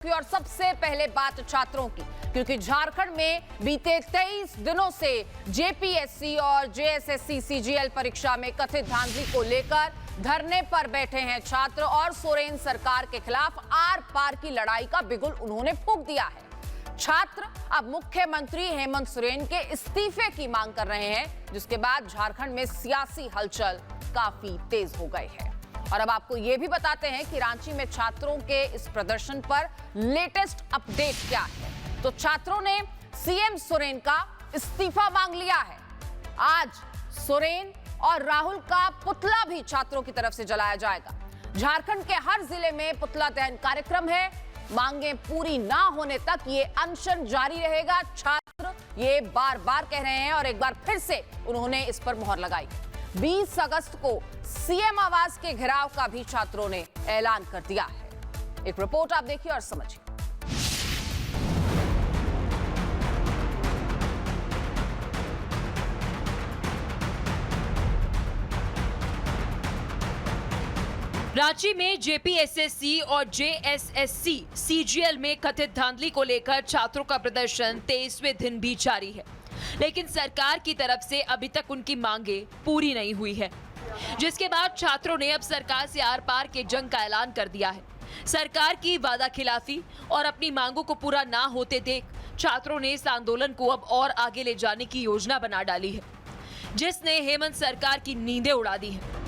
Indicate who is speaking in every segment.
Speaker 1: और सबसे पहले बात छात्रों की, क्योंकि झारखंड में बीते 23 दिनों से जेपीएससी और जेएसएससी सीजीएल परीक्षा में कथित धांधली को लेकर धरने पर बैठे हैं छात्र और सोरेन सरकार के खिलाफ आर पार की लड़ाई का बिगुल उन्होंने फूंक दिया है। छात्र अब मुख्यमंत्री हेमंत सोरेन के इस्तीफे की मांग कर रहे हैं, जिसके बाद झारखंड में सियासी हलचल काफी तेज हो गई है। और अब आपको यह भी बताते हैं कि रांची में छात्रों के इस प्रदर्शन पर लेटेस्ट अपडेट क्या है। तो छात्रों ने सीएम सोरेन का इस्तीफा मांग लिया है। आज सोरेन और राहुल का पुतला भी छात्रों की तरफ से जलाया जाएगा। झारखंड के हर जिले में पुतला दहन कार्यक्रम है। मांगे पूरी ना होने तक ये अनशन जारी रहेगा। छात्र ये बार बार कह रहे हैं और एक बार फिर से उन्होंने इस पर मुहर लगाई। 20 अगस्त को सीएम आवास के घेराव का भी छात्रों ने ऐलान कर दिया है। एक रिपोर्ट आप देखिए और समझिए।
Speaker 2: रांची में जेपीएसएससी और जेएसएससी सीजीएल में कथित धांधली को लेकर छात्रों का प्रदर्शन 23वें दिन भी जारी है, लेकिन सरकार की तरफ से अभी तक उनकी मांगे पूरी नहीं हुई है, जिसके बाद छात्रों ने अब सरकार से आर पार के जंग का ऐलान कर दिया है। सरकार की वादा खिलाफी और अपनी मांगों को पूरा ना होते देख छात्रों ने इस आंदोलन को अब और आगे ले जाने की योजना बना डाली है, जिसने हेमंत सरकार की नींदें उड़ा दी है।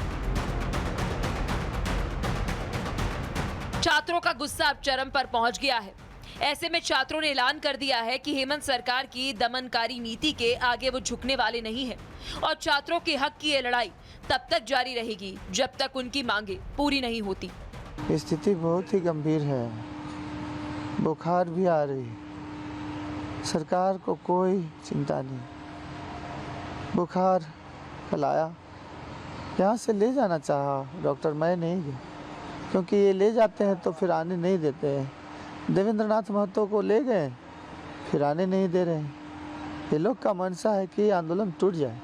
Speaker 2: छात्रों का गुस्सा अब चरम पर पहुंच गया है। ऐसे में छात्रों ने ऐलान कर दिया है कि हेमंत सरकार की दमनकारी नीति के आगे वो झुकने वाले नहीं हैं और छात्रों के हक की ये लड़ाई तब तक जारी रहेगी जब तक उनकी मांगे पूरी नहीं होती।
Speaker 3: स्थिति बहुत ही गंभीर है, बुखार भी आ रही है, सरकार को कोई चिंता नहीं। बुखार फैलाया, यहाँ से ले जाना चाहा डॉक्टर, मैं नहीं गया, क्योंकि ये ले जाते हैं तो फिर आने नहीं देते हैं। देवेंद्र नाथ महतो को ले गए, फिर आने नहीं दे रहे हैं। ये लोग का मंशा है कि आंदोलन टूट जाए,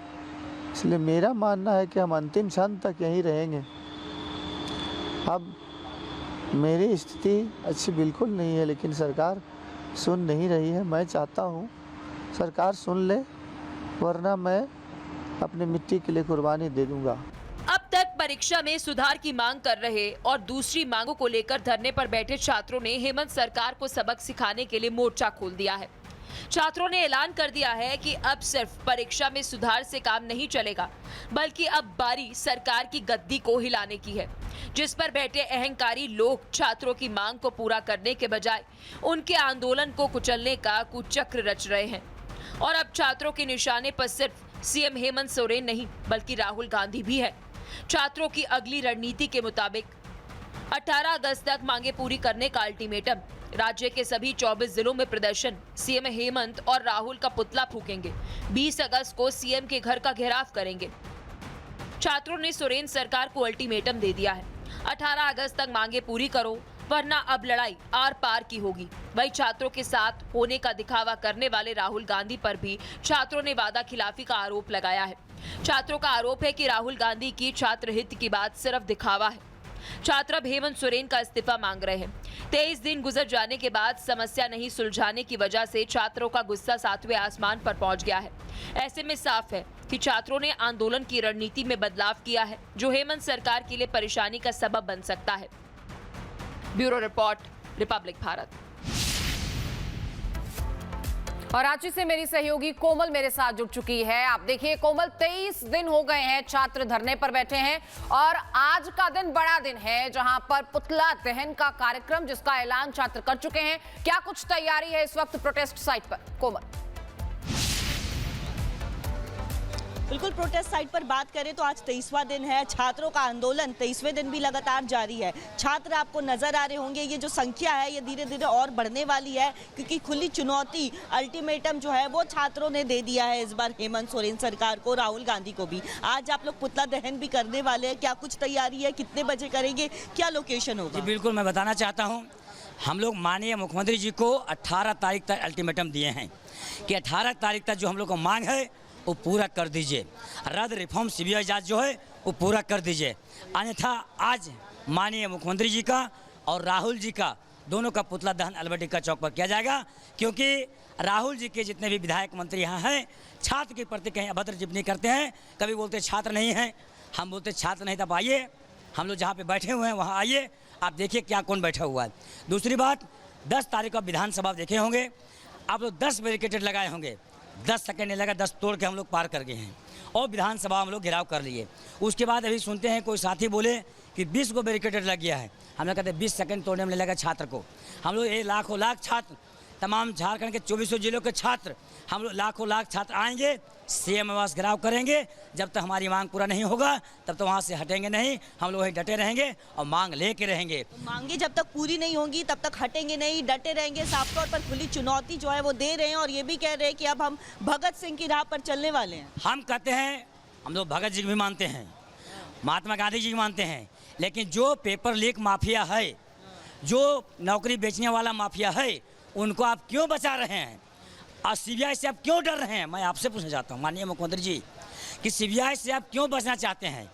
Speaker 3: इसलिए मेरा मानना है कि हम अंतिम क्षण तक यहीं रहेंगे। अब मेरी स्थिति अच्छी बिल्कुल नहीं है, लेकिन सरकार सुन नहीं रही है। मैं चाहता हूँ सरकार सुन ले, वरना मैं अपनी मिट्टी के लिए कुर्बानी दे दूँगा।
Speaker 2: अब तक परीक्षा में सुधार की मांग कर रहे और दूसरी मांगों को लेकर धरने पर बैठे छात्रों ने हेमंत सरकार को सबक सिखाने के लिए मोर्चा खोल दिया है। छात्रों ने ऐलान कर दिया है कि अब सिर्फ परीक्षा में सुधार से काम नहीं चलेगा, बल्कि अब बारी सरकार की गद्दी को हिलाने की है, जिस पर बैठे अहंकारी लोग छात्रों की मांग को पूरा करने के बजाय उनके आंदोलन को कुचलने का कुचक्र रच रहे हैं। और अब छात्रों के निशाने पर सिर्फ सीएम हेमंत सोरेन नहीं, बल्कि राहुल गांधी भी है। छात्रों की अगली रणनीति के मुताबिक 18 अगस्त तक मांगे पूरी करने का अल्टीमेटम। राज्य के सभी 24 जिलों में प्रदर्शन। सीएम हेमंत और राहुल का पुतला फूकेंगे। 20 अगस्त को सीएम के घर का घेराव करेंगे। छात्रों ने सोरेन सरकार को अल्टीमेटम दे दिया है, 18 अगस्त तक मांगे पूरी करो, वरना अब लड़ाई आर पार की होगी। वही छात्रों के साथ होने का दिखावा करने वाले राहुल गांधी पर भी छात्रों ने वादा खिलाफी का आरोप लगाया है। छात्रों का आरोप है कि राहुल गांधी की छात्र हित की बात सिर्फ दिखावा है। छात्र अब हेमंत सोरेन का इस्तीफा मांग रहे हैं। 23 दिन गुजर जाने के बाद समस्या नहीं सुलझाने की वजह से छात्रों का गुस्सा 7वें आसमान पर पहुंच गया है। ऐसे में साफ है कि छात्रों ने आंदोलन की रणनीति में बदलाव किया है, जो हेमंत सरकार के लिए परेशानी का सबब बन सकता है। Bureau report, Republic Bharat.
Speaker 1: और रांची से मेरी सहयोगी कोमल मेरे साथ जुड़ चुकी है। आप देखिए कोमल, 23 दिन हो गए हैं छात्र धरने पर बैठे हैं और आज का दिन बड़ा दिन है, जहां पर पुतला दहन का कार्यक्रम जिसका ऐलान छात्र कर चुके हैं। क्या कुछ तैयारी है इस वक्त प्रोटेस्ट साइट पर, कोमल?
Speaker 4: बिल्कुल, प्रोटेस्ट साइट पर बात करें तो आज 23वां दिन है। छात्रों का आंदोलन 23वें दिन भी लगातार जारी है। छात्र आपको नजर आ रहे होंगे, ये जो संख्या है ये धीरे धीरे और बढ़ने वाली है, क्योंकि खुली चुनौती, अल्टीमेटम जो है वो छात्रों ने दे दिया है इस बार हेमंत सोरेन सरकार को, राहुल गांधी को भी। आज आप लोग पुतला दहन भी करने वाले हैं, क्या कुछ तैयारी है, कितने बजे करेंगे, क्या लोकेशन होगा?
Speaker 5: जी बिल्कुल, मैं बताना चाहता हूँ, हम लोग माननीय मुख्यमंत्री जी को 18 तारीख तक अल्टीमेटम दिए हैं कि 18 तारीख तक जो हम लोग को मांग है वो पूरा कर दीजिए। रद्द रिफॉर्म सीबीआई जांच जो है वो पूरा कर दीजिए, अन्यथा आज माननीय मुख्यमंत्री जी का और राहुल जी का दोनों का पुतला दहन अल्बर्टिका चौक पर किया जाएगा, क्योंकि राहुल जी के जितने भी विधायक मंत्री यहाँ हैं छात्र के प्रति कहीं अभद्र टिप्पणी करते हैं। कभी बोलते छात्र नहीं हैं, हम बोलते छात्र नहीं, तब आइए हम लोग जहाँ पे बैठे हुए हैं वहाँ आइए, आप देखिए क्या कौन बैठा हुआ है। दूसरी बात, 10 तारीख को विधानसभा देखे होंगे आप लोग, 10 बैरिकेड लगाए होंगे, 10 सेकंड नहीं लगा, 10 तोड़ के हम लोग पार कर गए हैं और विधानसभा हम लोग घेराव कर लिए। उसके बाद अभी सुनते हैं कोई साथी बोले कि 20 को बैरिकेड लग गया है। हम लोग कहते हैं 20 सेकंड तोड़ने में लगा छात्र को। हम लोग ये लाखों लाख छात्र, तमाम झारखंड के 2400 जिलों के छात्र, हम लोग लाखों लाख छात्र आएंगे, सीएम आवास घेराव करेंगे। जब तक हमारी मांग पूरा नहीं होगा तब तक वहाँ से हटेंगे नहीं, हम लोग वहीं डटे रहेंगे और मांग लेके रहेंगे।
Speaker 4: मांगे जब तक पूरी नहीं होंगी तब तक हटेंगे नहीं, डटे रहेंगे। साफ तौर पर खुली चुनौती जो है वो दे रहे हैं और ये भी कह रहे हैं कि अब हम भगत सिंह की राह पर चलने वाले हैं।
Speaker 5: हम कहते हैं, हम लोग भगत जी भी मानते हैं, महात्मा गांधी जी भी मानते हैं, लेकिन जो पेपर लीक माफिया है, जो नौकरी बेचने वाला माफिया है, उनको आप क्यों बचा रहे हैं और सीबीआई से आप क्यों डर रहे हैं? मैं आपसे पूछना चाहता हूँ माननीय मुख्यमंत्री जी कि सीबीआई से आप क्यों बचना चाहते हैं?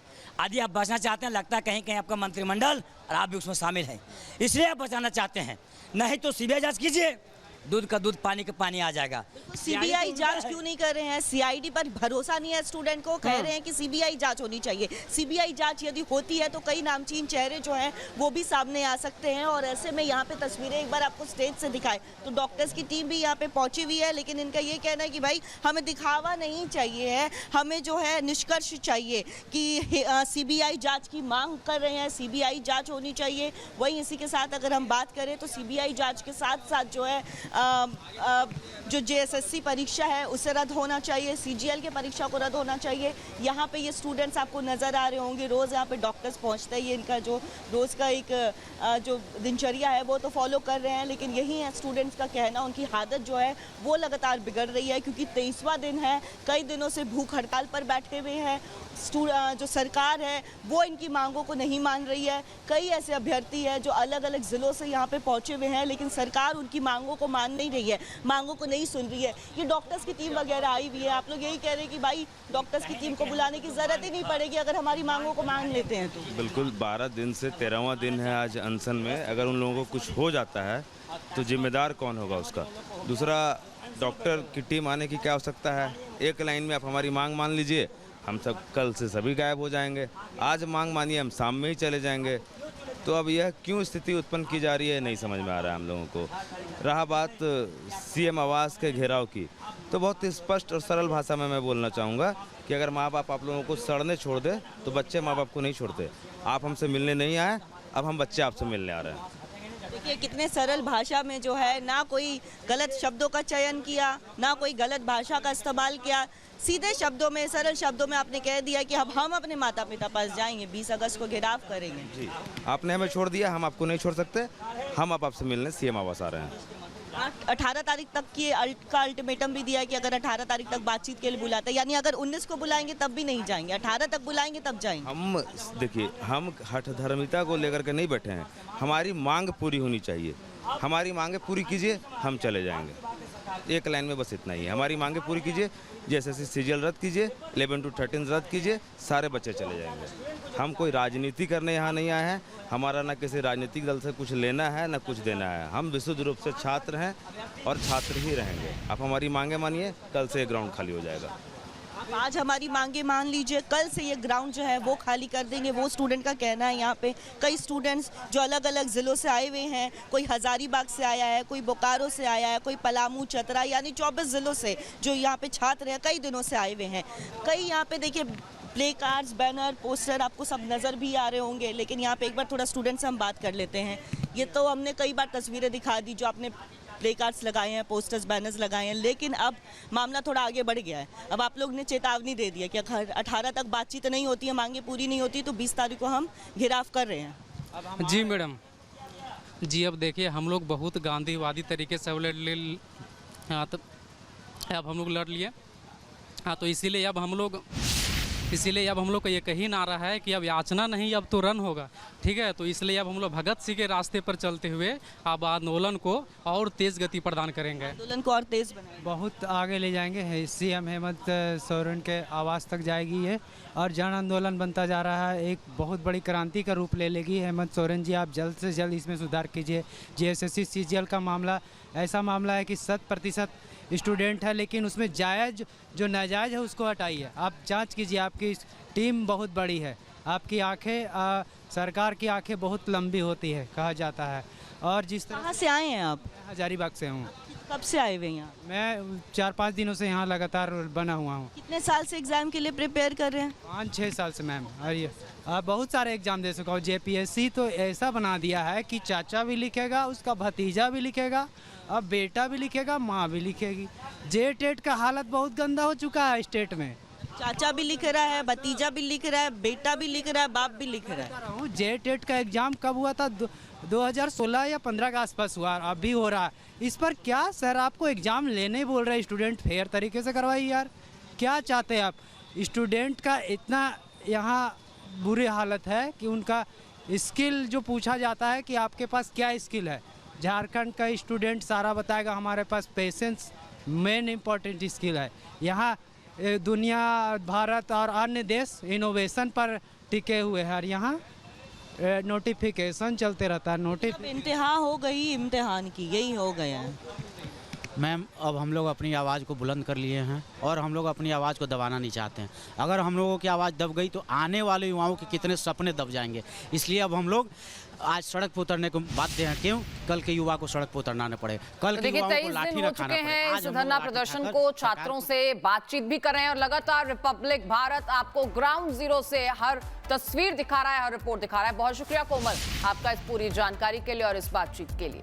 Speaker 5: यदि आप बचना चाहते हैं, लगता है कहीं कहीं आपका मंत्रिमंडल और आप भी उसमें शामिल हैं, इसलिए आप बचाना चाहते हैं। नहीं तो सीबीआई जांच कीजिए, दूध का दूध पानी का पानी आ जाएगा।
Speaker 4: सीबीआई जांच क्यों नहीं कर रहे हैं? सीआईडी पर भरोसा नहीं है स्टूडेंट को, कह रहे हैं कि सीबीआई जांच होनी चाहिए। सीबीआई जांच यदि होती है तो कई नामचीन चेहरे जो हैं वो भी सामने आ सकते हैं। और ऐसे में यहाँ पे तस्वीरें एक बार आपको स्टेज से दिखाए तो डॉक्टर्स की टीम भी यहाँ पे पहुंची हुई है, लेकिन इनका ये कहना है कि भाई हमें दिखावा नहीं चाहिए है, हमें जो है निष्कर्ष चाहिए कि सीबीआई जाँच की मांग कर रहे हैं, सीबीआई जाँच होनी चाहिए। वहीं इसी के साथ अगर हम बात करें तो सीबीआई जाँच के साथ साथ जो है जो जेएसएससी परीक्षा है उसे रद्द होना चाहिए, सीजीएल के परीक्षा को रद्द होना चाहिए। यहाँ पे ये स्टूडेंट्स आपको नज़र आ रहे होंगे, रोज़ यहाँ पे डॉक्टर्स पहुँचते हैं, ये इनका जो रोज़ का एक जो दिनचर्या है वो तो फॉलो कर रहे हैं। लेकिन यही है स्टूडेंट्स का कहना, उनकी हालत जो है वो लगातार बिगड़ रही है, क्योंकि 23वां दिन है, कई दिनों से भूख हड़ताल पर बैठे हुए हैं। जो सरकार है वो इनकी मांगों को नहीं मान रही है। कई ऐसे अभ्यर्थी हैं जो अलग अलग ज़िलों से यहाँ पे पहुँचे हुए हैं, लेकिन सरकार उनकी मांगों को मान नहीं रही है, मांगों को नहीं सुन रही है। ये डॉक्टर्स की टीम वगैरह आई हुई है, आप लोग यही कह रहे हैं कि भाई डॉक्टर्स की टीम को बुलाने की ज़रूरत ही नहीं पड़ेगी अगर हमारी मांगों को मान लेते हैं तो।
Speaker 6: बिल्कुल, 12 दिन से 13वां दिन है आज अनशन में। अगर उन लोगों को कुछ हो जाता है तो जिम्मेदार कौन होगा उसका? दूसरा, डॉक्टर की टीम आने की क्या आवश्यकता है? एक लाइन में आप हमारी मांग मान लीजिए, हम सब कल से सभी गायब हो जाएंगे। आज मांग मानिए, हम शाम में ही चले जाएंगे। तो अब यह क्यों स्थिति उत्पन्न की जा रही है नहीं समझ में आ रहा है हम लोगों को। रहा बात सीएम आवास के घेराव की, तो बहुत ही स्पष्ट और सरल भाषा में मैं बोलना चाहूँगा कि अगर माँ बाप आप लोगों को सड़ने छोड़ दे तो बच्चे माँ बाप को नहीं छोड़ते। आप हमसे मिलने नहीं आए, अब हम बच्चे आपसे मिलने आ रहे हैं।
Speaker 4: देखिए कितने सरल भाषा में जो है, ना कोई गलत शब्दों का चयन किया, ना कोई गलत भाषा का इस्तेमाल किया, सीधे शब्दों में, सरल शब्दों में आपने कह दिया कि अब हम अपने माता पिता पास जाएंगे, 20 अगस्त को घेराव करेंगे।
Speaker 6: जी, आपने हमें छोड़ दिया, हम आपको नहीं छोड़ सकते। हम अब आपसे मिलने सीएम आवास आ रहे हैं।
Speaker 4: 18 तारीख तक की का अल्टीमेटम भी दिया है कि अगर 18 तारीख तक बातचीत के लिए बुलाते हैं, यानी अगर 19 को बुलाएंगे तब भी नहीं जाएंगे, 18 तक बुलाएंगे तब जाएंगे।
Speaker 6: हम देखिए, हम हठधर्मिता को लेकर के नहीं बैठे हैं, हमारी मांग पूरी होनी चाहिए। हमारी मांगे पूरी कीजिए, हम चले जाएंगे। एक लाइन में बस इतना ही है, हमारी मांगे पूरी कीजिए, जैसे सीजीएल रद्द कीजिए, 11 to 13 रद्द कीजिए, सारे बच्चे चले जाएंगे। हम कोई राजनीति करने यहाँ नहीं आए हैं, हमारा ना किसी राजनीतिक दल से कुछ लेना है ना कुछ देना है। हम विशुद्ध रूप से छात्र हैं और छात्र ही रहेंगे। आप हमारी मांगे मानिए, कल से ये ग्राउंड खाली हो जाएगा।
Speaker 4: आज हमारी मांगे मान लीजिए, कल से ये ग्राउंड जो है वो खाली कर देंगे, वो स्टूडेंट का कहना है। यहाँ पे कई स्टूडेंट्स जो अलग अलग ज़िलों से आए हुए हैं, कोई हज़ारीबाग से आया है, कोई बोकारो से आया है, कोई पलामू, चतरा, यानी 24 ज़िलों से जो यहाँ पे छात्र हैं, कई दिनों से आए हुए हैं। कई यहाँ पे देखिए प्ले कार्ड्स, बैनर, पोस्टर आपको सब नज़र भी आ रहे होंगे, लेकिन यहाँ पे एक बार थोड़ा स्टूडेंट से हम बात कर लेते हैं। ये तो हमने कई बार तस्वीरें दिखा दी जो आपने प्ले कार्ड्स लगाए हैं, पोस्टर्स, बैनर्स लगाए हैं, लेकिन अब मामला थोड़ा आगे बढ़ गया है। अब आप लोग ने चेतावनी दे दी है कि 18 तक बातचीत नहीं होती है, मांगे पूरी नहीं होती, तो 20 तारीख को हम घेराव कर रहे हैं।
Speaker 7: जी मैडम जी, अब देखिए हम लोग बहुत गांधीवादी तरीके से अब हम लोग लड़ लिए। हाँ, तो इसीलिए अब हम लोग इसीलिए अब हम लोग का ये कही नारा है कि अब याचना नहीं, अब तो रन होगा। ठीक है, तो इसलिए अब हम लोग भगत सिंह के रास्ते पर चलते हुए अब आंदोलन को और तेज गति प्रदान करेंगे।
Speaker 4: आंदोलन को और तेज बनाएंगे।
Speaker 8: बहुत आगे ले जाएंगे। सीएम हेमंत सोरेन के आवास तक जाएगी ये, और जन आंदोलन बनता जा रहा है, एक बहुत बड़ी क्रांति का रूप ले लेगी। हेमंत सोरेन जी, आप जल्द से जल्द इसमें सुधार कीजिए। जेएसएससी सीजीएल का मामला ऐसा मामला है कि 100% स्टूडेंट है, लेकिन उसमें जायज़ जो नाजायज़ है उसको हटाइए। आप जांच कीजिए, आपकी टीम बहुत बड़ी है, आपकी आंखें सरकार की आंखें बहुत लंबी होती है कहा जाता है। और जिस तरह
Speaker 4: कहाँ से आए हैं आप?
Speaker 8: हजारीबाग से हूँ
Speaker 4: कब से आए हुए हैं यहाँ?
Speaker 8: मैं, 4-5 दिनों से यहाँ लगातार बना हुआ हूँ।
Speaker 4: कितने साल से एग्जाम के लिए प्रिपेयर कर रहे हैं?
Speaker 8: 5-6 साल से मैम। और ये बहुत सारे एग्जाम दे चुका हूँ। जेपीएससी तो ऐसा बना दिया है कि चाचा भी लिखेगा, उसका भतीजा भी लिखेगा, अब बेटा भी लिखेगा, माँ भी लिखेगी। जेटेट का हालत बहुत गंदा हो चुका है स्टेट में।
Speaker 4: चाचा भी लिख रहा है, भतीजा भी लिख रहा है, बेटा भी लिख रहा है, बाप भी लिख रहा है।
Speaker 8: जेटेट का एग्जाम कब हुआ था? 2016 या 15 के आसपास हुआ, अभी हो रहा है। इस पर क्या सर आपको एग्जाम लेने बोल रहे हैं? स्टूडेंट फेयर तरीके से करवाइए यार। क्या चाहते हैं आप? स्टूडेंट का इतना यहाँ बुरी हालत है कि उनका स्किल जो पूछा जाता है कि आपके पास क्या स्किल है, झारखंड का स्टूडेंट सारा बताएगा हमारे पास पेशेंस मेन इम्पोर्टेंट स्किल है। यहाँ दुनिया, भारत और अन्य देश इनोवेशन पर टिके हुए हैं, और यहाँ नोटिफिकेशन चलते रहता है।
Speaker 4: अब इंतहा हो गई इम्तिहान की, यही हो गया है।
Speaker 9: मैम, अब हम लोग अपनी आवाज़ को बुलंद कर लिए हैं और हम लोग अपनी आवाज़ को दबाना नहीं चाहते हैं। अगर हम लोगों की आवाज़ दब गई तो आने वाले युवाओं के कितने सपने दब जाएंगे। इसलिए अब हम लोग आज सड़क पर उतरने को बाध्य हैं। क्यों? कल के युवा को सड़क पर उतरना न पड़े, कल के
Speaker 1: देखिए
Speaker 9: युवाओं को
Speaker 1: 23
Speaker 9: लाठी
Speaker 1: दिन
Speaker 9: न
Speaker 1: हो
Speaker 9: खाना
Speaker 1: चुके
Speaker 9: पड़े।
Speaker 1: हैं
Speaker 9: आज
Speaker 1: इस
Speaker 9: हम लोग
Speaker 1: धरना
Speaker 9: लाठी
Speaker 1: प्रदर्शन
Speaker 9: खाकर
Speaker 1: को,
Speaker 9: सरकार
Speaker 1: छात्रों से बातचीत भी कर रहे हैं और लगातार रिपब्लिक भारत आपको ग्राउंड जीरो से हर तस्वीर दिखा रहा है, हर रिपोर्ट दिखा रहा है। बहुत शुक्रिया कोमल आपका इस पूरी जानकारी के लिए और इस बातचीत के लिए।